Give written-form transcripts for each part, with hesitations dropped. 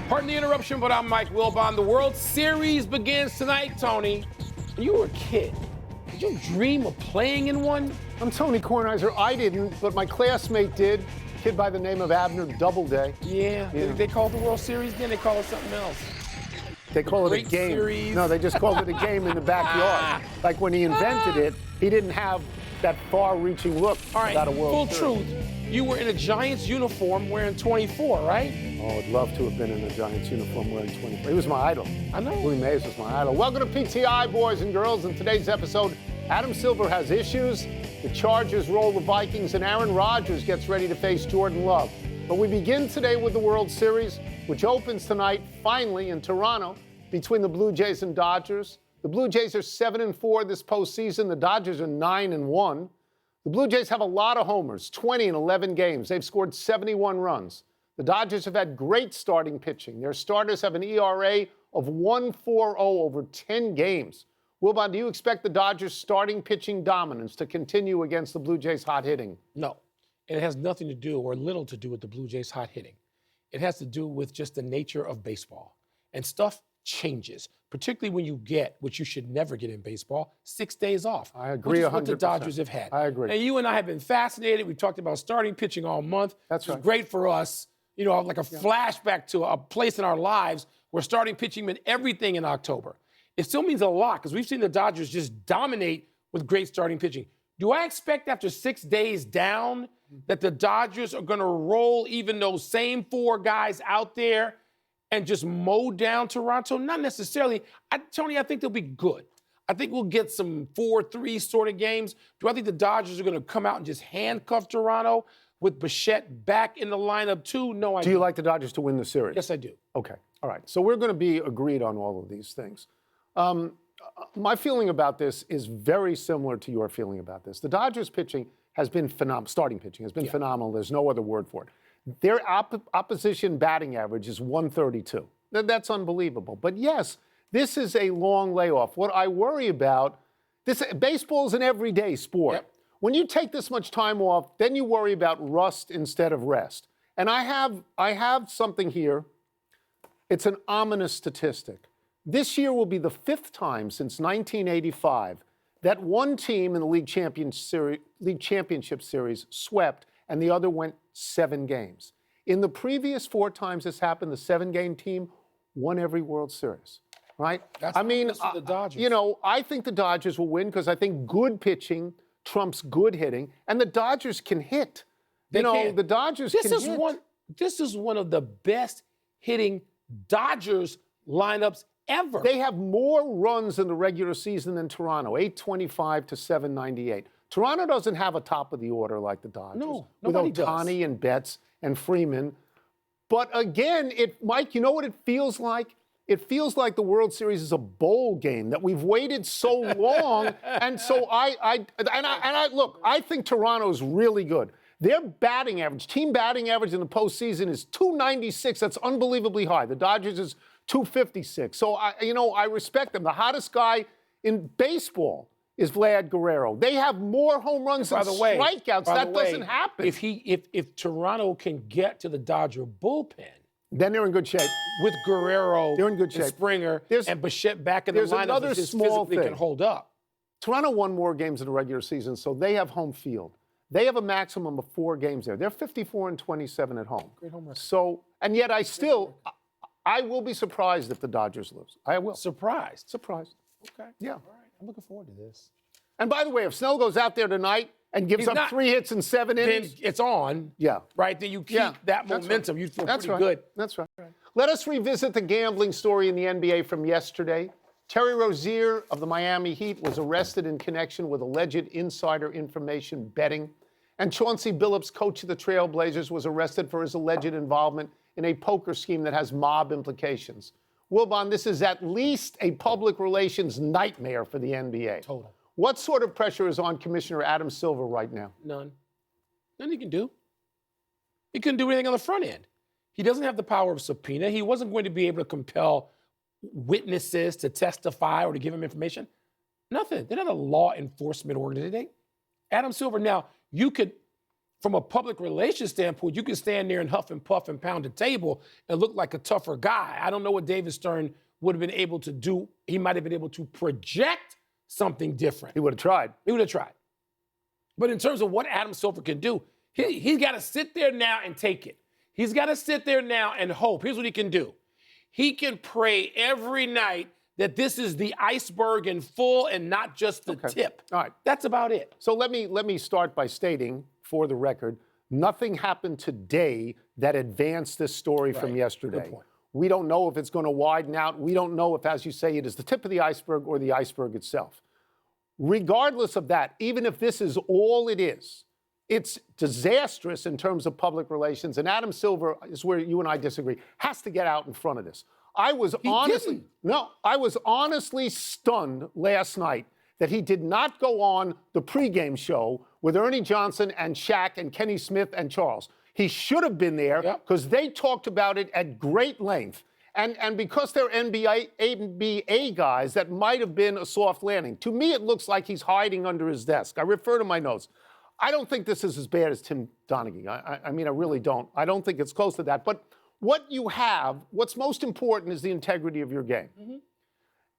Pardon the interruption, but I'm Mike Wilbon. The World Series begins tonight, Tony. When you were a kid, did you dream of playing in one? I'm Tony Kornheiser. I didn't, but my classmate did. A kid by the name of Abner Doubleday. Yeah. They call it the World Series then? They call it something else. They call it a game. Series. No, they just called it a game in the backyard. Like when he invented it, he didn't have that far-reaching look about a World Series. Full truth. You were in a Giants uniform wearing 24, right? Oh, I'd love to have been in a Giants uniform wearing 24. He was my idol. I know. Willie Mays was my idol. Welcome to PTI, boys and girls. In today's episode, Adam Silver has issues, the Chargers roll the Vikings, and Aaron Rodgers gets ready to face Jordan Love. But we begin today with the World Series, which opens tonight, finally, in Toronto, between the Blue Jays and Dodgers. The Blue Jays are 7-4 this postseason. The Dodgers are 9-1. The Blue Jays have a lot of homers, 20 in 11 games. They've scored 71 runs. The Dodgers have had great starting pitching. Their starters have an ERA of 1.40 over 10 games. Wilbon, do you expect the Dodgers' starting pitching dominance to continue against the Blue Jays' hot hitting? No. It has nothing to do or little to do with the Blue Jays' hot hitting. It has to do with just the nature of baseball. And stuff changes, particularly when you get, which you should never get in baseball, 6 days off. I agree 100%. What the Dodgers have had. I agree. And you and I have been fascinated. We've talked about starting pitching all month. That's right. It's great for us, you know, like a flashback to a place in our lives where starting pitching meant everything in October. It still means a lot because we've seen the Dodgers just dominate with great starting pitching. Do I expect after 6 days down that the Dodgers are going to roll even those same four guys out there and just mow down Toronto? Not necessarily. Tony, I think they'll be good. I think we'll get some 4-3 sort of games. Do I think the Dodgers are going to come out and just handcuff Toronto with Bichette back in the lineup too? No, I don't. Do you like the Dodgers to win the series? Yes, I do. Okay. All right. So we're going to be agreed on all of these things. My feeling about this is very similar to your feeling about this. The Dodgers pitching has been phenomenal. Starting pitching has been phenomenal. There's no other word for it. Their opposition batting average is 132. That's unbelievable. But yes, this is a long layoff. What I worry about, baseball is an everyday sport. Yep. When you take this much time off, then you worry about rust instead of rest. And I have something here. It's an ominous statistic. This year will be the 5th time since 1985 that one team in the League Championship Series swept and the other went 7 games. In the previous 4 times this happened, the 7-game team won every World Series, right? I mean, the Dodgers. You know, I think the Dodgers will win because I think good pitching trumps good hitting, and the Dodgers can hit. The Dodgers can hit. This is one of the best hitting Dodgers lineups ever. They have more runs in the regular season than Toronto, 825 to 798. Toronto doesn't have a top of the order like the Dodgers. No, with Ohtani and Betts and Freeman. But again, Mike, you know what it feels like? It feels like the World Series is a bowl game that we've waited so long. And so look, I think Toronto's really good. Their batting average, team batting average in the postseason is 296. That's unbelievably high. The Dodgers is 256. So I respect them. The hottest guy in baseball is Vlad Guerrero. They have more home runs than strikeouts. That doesn't happen. If Toronto can get to the Dodger bullpen, then they're in good shape. With Guerrero, they're in good shape. And Springer, and Bichette back in the lineup, another small thing. Can hold up. Toronto won more games in the regular season, so they have home field. They have a maximum of 4 games there. They're 54-27 at home. Great home record. So, and yet I will be surprised if the Dodgers lose. I will. Surprised? Surprised. Okay. Yeah. All right. I'm looking forward to this. And by the way, if Snell goes out there tonight and gives up 3 hits in 7 innings, then it's on. Yeah. Right? Then you keep that momentum. Right. You feel pretty good. That's right. Let us revisit the gambling story in the NBA from yesterday. Terry Rozier of the Miami Heat was arrested in connection with alleged insider information betting. And Chauncey Billups, coach of the Trail Blazers, was arrested for his alleged involvement in a poker scheme that has mob implications. Wilbon, this is at least a public relations nightmare for the NBA. Total. What sort of pressure is on Commissioner Adam Silver right now? None. None he can do. He couldn't do anything on the front end. He doesn't have the power of subpoena. He wasn't going to be able to compel witnesses to testify or to give him information. Nothing. They're not a law enforcement organization. Adam Silver, now, you could from a public relations standpoint, you can stand there and huff and puff and pound the table and look like a tougher guy. I don't know what David Stern would have been able to do. He might have been able to project something different. He would have tried. He would have tried. But in terms of what Adam Silver can do, he's got to sit there now and take it. He's got to sit there now and hope. Here's what he can do. He can pray every night that this is the iceberg in full and not just the tip. All right. That's about it. So let me start by stating, for the record, nothing happened today that advanced this story from yesterday. Good point. We don't know if it's going to widen out. We don't know if, as you say, it is the tip of the iceberg or the iceberg itself. Regardless of that, even if this is all it is, it's disastrous in terms of public relations. And Adam Silver, is where you and I disagree, has to get out in front of this. I was honestly stunned last night that he did not go on the pregame show with Ernie Johnson and Shaq and Kenny Smith and Charles. He should have been there because they talked about it at great length. And because they're NBA guys, that might have been a soft landing. To me, it looks like he's hiding under his desk. I refer to my notes. I don't think this is as bad as Tim Donaghy. I mean, I really don't. I don't think it's close to that. But what you have, what's most important is the integrity of your game. Mm-hmm.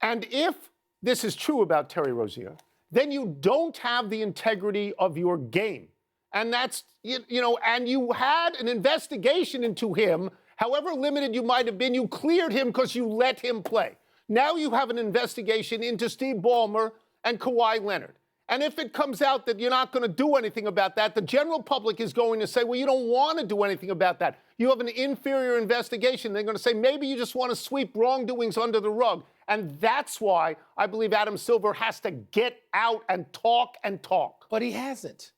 And if this is true about Terry Rozier, then you don't have the integrity of your game. And that's, and you had an investigation into him, however limited you might have been, you cleared him because you let him play. Now you have an investigation into Steve Ballmer and Kawhi Leonard. And if it comes out that you're not going to do anything about that, the general public is going to say, well, you don't want to do anything about that. You have an inferior investigation. They're going to say, maybe you just want to sweep wrongdoings under the rug. And that's why I believe Adam Silver has to get out and talk and talk. But he hasn't.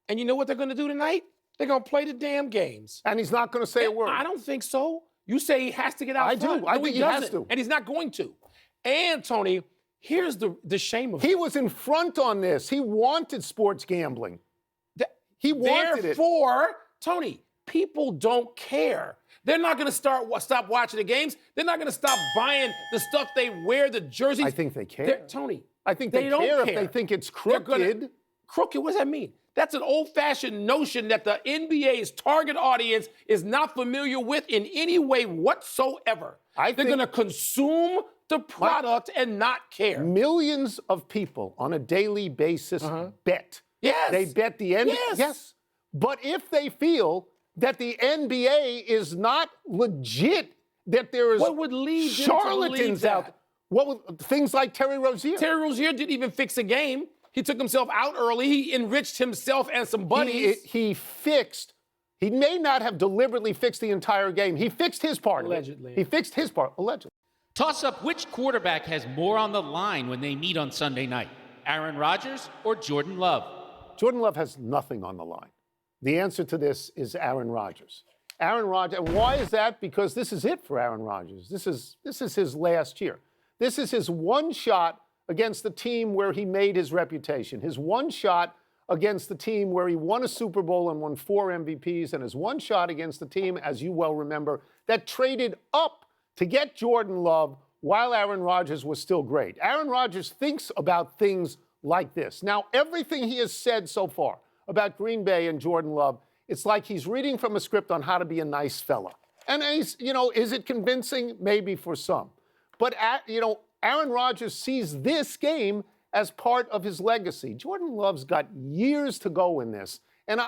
And you know what they're going to do tonight? They're going to play the damn games. And he's not going to say a word. I don't think so. You say he has to get out I front. do. I think he has to. And he's not going to. And, Tony, here's the shame of it. He was in front on this. He wanted sports gambling. He wanted it. Therefore, Tony, people don't care. They're not going to stop watching the games. They're not going to stop buying the stuff they wear, the jerseys. I think they care. Tony, I think they care if they think it's crooked. Crooked? What does that mean? That's an old-fashioned notion that the NBA's target audience is not familiar with in any way whatsoever. They're going to consume the product and not care. Millions of people on a daily basis bet. Yes. They bet the NBA. Yes. But if they feel that the NBA is not legit, that there is what would lead charlatans out there, things like Terry Rozier. Terry Rozier didn't even fix a game. He took himself out early. He enriched himself and some buddies. He may not have deliberately fixed the entire game. He fixed his part. Allegedly. He fixed his part, allegedly. Toss up which quarterback has more on the line when they meet on Sunday night, Aaron Rodgers or Jordan Love? Jordan Love has nothing on the line. The answer to this is Aaron Rodgers. Aaron Rodgers, and why is that? Because this is it for Aaron Rodgers. This is his last year. This is his one shot against the team where he made his reputation, his one shot against the team where he won a Super Bowl and won 4 MVPs, and his one shot against the team, as you well remember, that traded up to get Jordan Love while Aaron Rodgers was still great. Aaron Rodgers thinks about things like this. Now, everything he has said so far about Green Bay and Jordan Love, it's like he's reading from a script on how to be a nice fella. And he's, is it convincing? Maybe for some. But, Aaron Rodgers sees this game as part of his legacy. Jordan Love's got years to go in this. And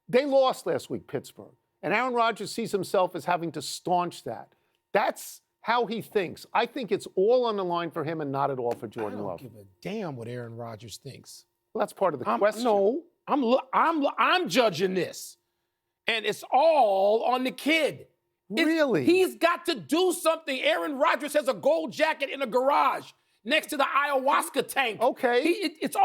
they lost last week, Pittsburgh. And Aaron Rodgers sees himself as having to staunch that. That's how he thinks. I think it's all on the line for him and not at all for Jordan Love. I don't give a damn what Aaron Rodgers thinks. Well, that's part of the question. No, I'm judging this. And it's all on the kid. Really? He's got to do something. Aaron Rodgers has a gold jacket in a garage next to the ayahuasca tank. Okay. It's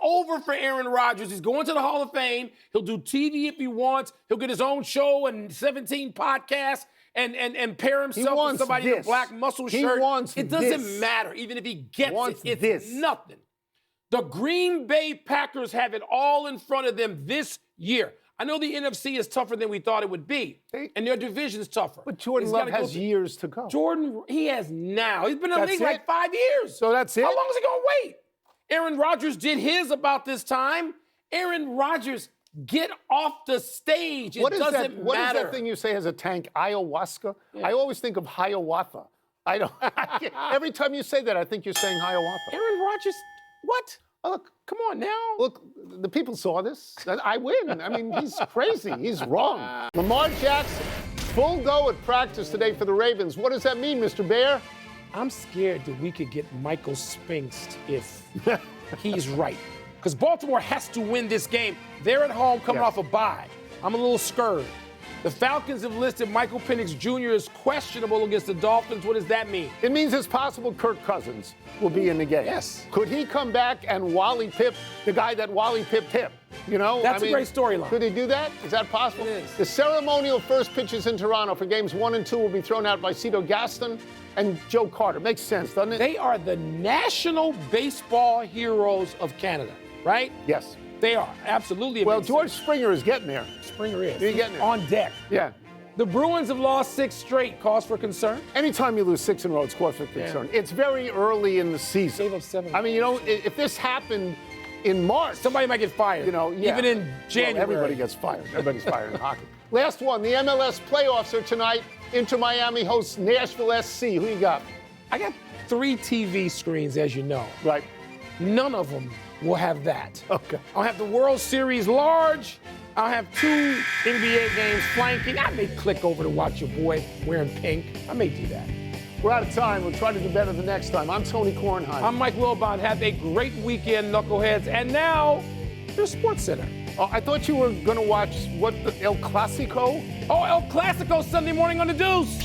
over for Aaron Rodgers. He's going to the Hall of Fame. He'll do TV if he wants. He'll get his own show and 17 podcasts and pair himself with somebody in a black muscle shirt. It doesn't matter. Even if he gets it's nothing. The Green Bay Packers have it all in front of them this year. I know the NFC is tougher than we thought it would be, and their division is tougher. But Jordan Love has years to go. He has now. He's been in the league like 5 years. So that's it? How long is he going to wait? Aaron Rodgers did his about this time. Aaron Rodgers Get off the stage. It What is doesn't that? What is matter. that thing you say has a tank? Ayahuasca? Yeah. I always think of Hiawatha. I don't. Every time you say that, I think you're saying Hiawatha. Aaron Rodgers, what? Oh, look, come on now. Look, the people saw this. I win. I mean, he's crazy. He's wrong. Lamar Jackson, full go at practice today for the Ravens. What does that mean, Mr. Bear? I'm scared that we could get Michael Spinks if he's right. Because Baltimore has to win this game. They're at home coming off a bye. I'm a little scared. The Falcons have listed Michael Penix Jr. as questionable against the Dolphins. What does that mean? It means it's possible Kirk Cousins will be in the game. Yes. Could he come back and Wally Pipp the guy that Wally Pipp hit? You know? That's a great storyline. Could he do that? Is that possible? It is. The ceremonial first pitches in Toronto for games 1 and 2 will be thrown out by Cito Gaston and Joe Carter. Makes sense, doesn't it? They are the national baseball heroes of Canada, right? Yes. They are, absolutely. Well, George Springer is getting there. Springer is. He's getting there. On deck. Yeah. The Bruins have lost 6 straight. Cause for concern? Anytime you lose 6 in a row, it's cause for concern. It's very early in the season. Gave up 7. I mean, you know, if this happened in March, somebody might get fired. You know, even in January. Well, everybody gets fired. Everybody's fired in hockey. Last one, the MLS playoffs are tonight. Inter Miami hosts Nashville SC. Who you got? I got 3 TV screens, as you know. Right. None of them will have that. Okay. I'll have the World Series large. I'll have 2 NBA games flanking. I may click over to watch your boy wearing pink. I may do that. We're out of time. We'll try to do better the next time. I'm Tony Kornheiser. I'm Mike Wilbon. Have a great weekend, knuckleheads. And now, your Sports Center. Oh, I thought you were going to watch El Clasico. Oh, El Clasico Sunday morning on the Deuce.